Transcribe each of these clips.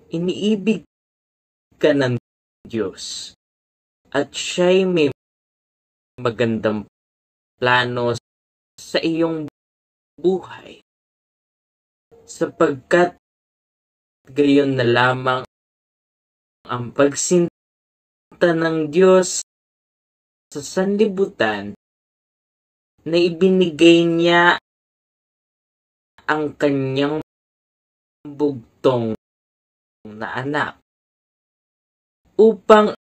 iniibig ka ng Diyos at siya'y may magandang plano sa iyong buhay, sapagkat gayon na lamang ang pagsinta ng Diyos sa sanlibutan na ibinigay niya ang kanyang bugtong na anak upang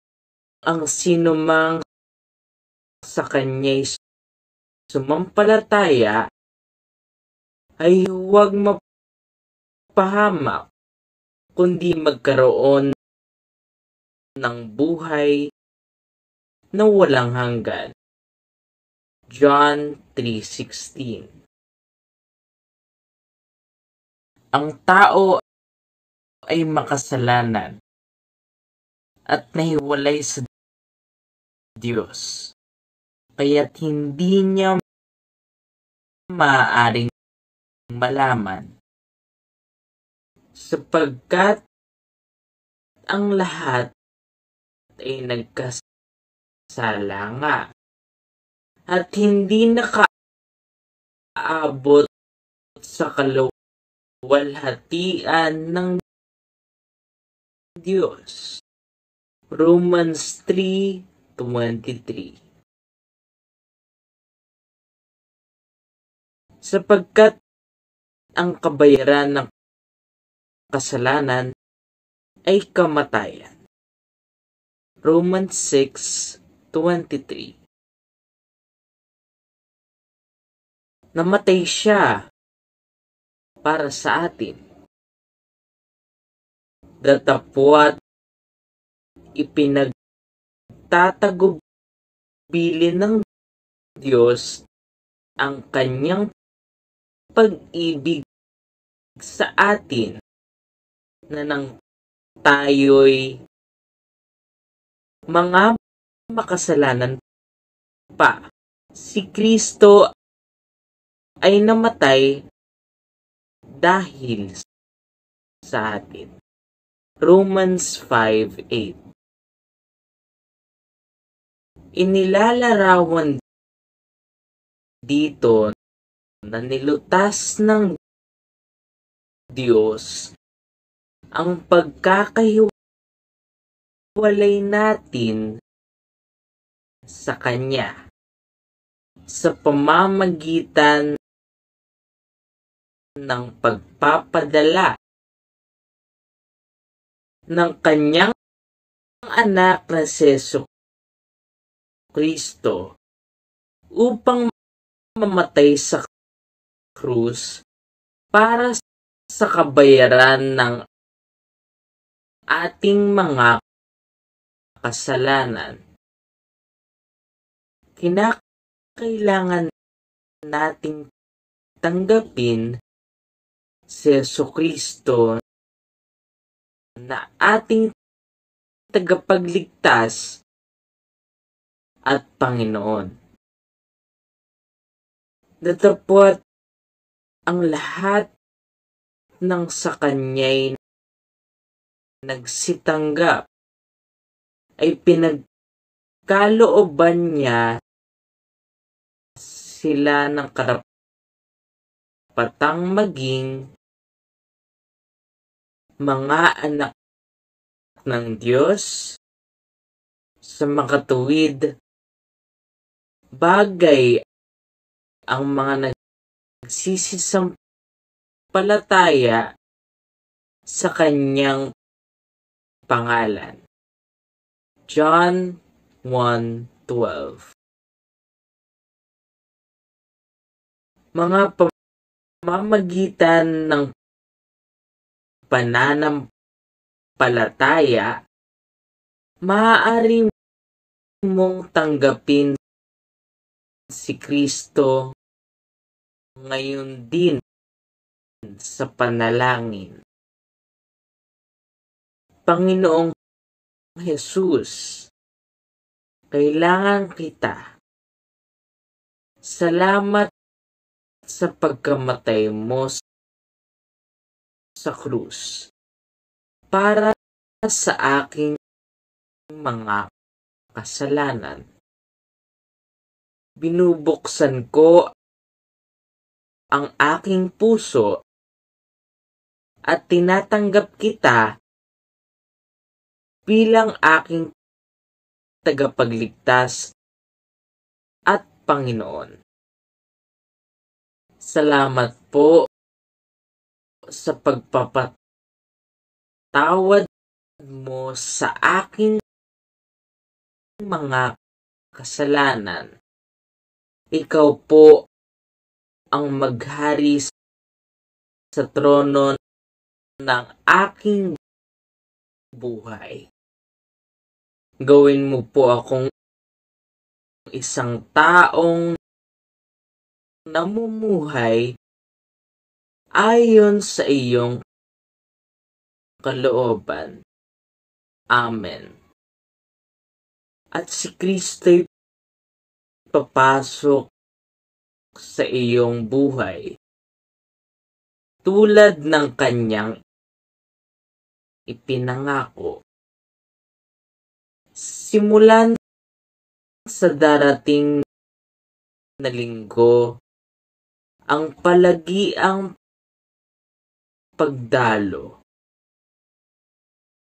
ang sinumang sa kanya'y sumampalataya ay huwag mapahamak, kundi magkaroon ng buhay na walang hanggan. John 3:16. Ang tao ay makasalanan at nahiwalay sa Diyos, kaya't hindi niya maaaring malaman, sapagkat ang lahat ay nagkasala nga at hindi nakaabot sa kaluwalhatian ng Diyos. Romans 3:23. Sapagkat ang kabayaran ng kasalanan ay kamatayan. Romans 6:23. Namatay siya para sa atin. Datapwat ipinagtatagubilin ng Diyos ang kanyang pag-ibig sa atin na nang tayo'y mga makasalanan pa, si Kristo ay namatay dahil sa atin. Romans 5:8. Inilalarawan dito na nilutas ng Diyos ang pagkakahiwalay natin sa Kanya sa pamamagitan ng pagpapadala ng Kanyang anak na si Jesucristo upang mamatay sa krus para sa kabayaran ng ating mga kasalanan. Kinakailangan nating tanggapin si Jesucristo na ating tagapagligtas at Panginoon. Datapwat ang lahat ng sa Kanya'y nagsitanggap ay pinagkalooban niya sila ng karapatang maging mga anak ng Diyos sa makatuwid. Bagay ang mga nagsisisampalataya sa Kanyang pangalan. John 1:12. Mga pamamagitan ng pananampalataya, maaari mong tanggapin si Kristo ngayon din sa panalangin. Panginoong Jesus, kailangan kita. Salamat sa pagkamatay mo sa krus para sa aking mga kasalanan. Binubuksan ko ang aking puso at tinatanggap kita bilang aking tagapagligtas at Panginoon. Salamat po sa pagpapatawad mo sa aking mga kasalanan. Ikaw po ang maghari sa trono ng aking buhay. Gawin mo po akong isang taong namumuhay ayon sa iyong kalooban. Amen. At si Kristo'y papasok sa iyong buhay tulad ng kanyang ipinangako. Simulan sa darating na linggo, ang palagiang pagdalo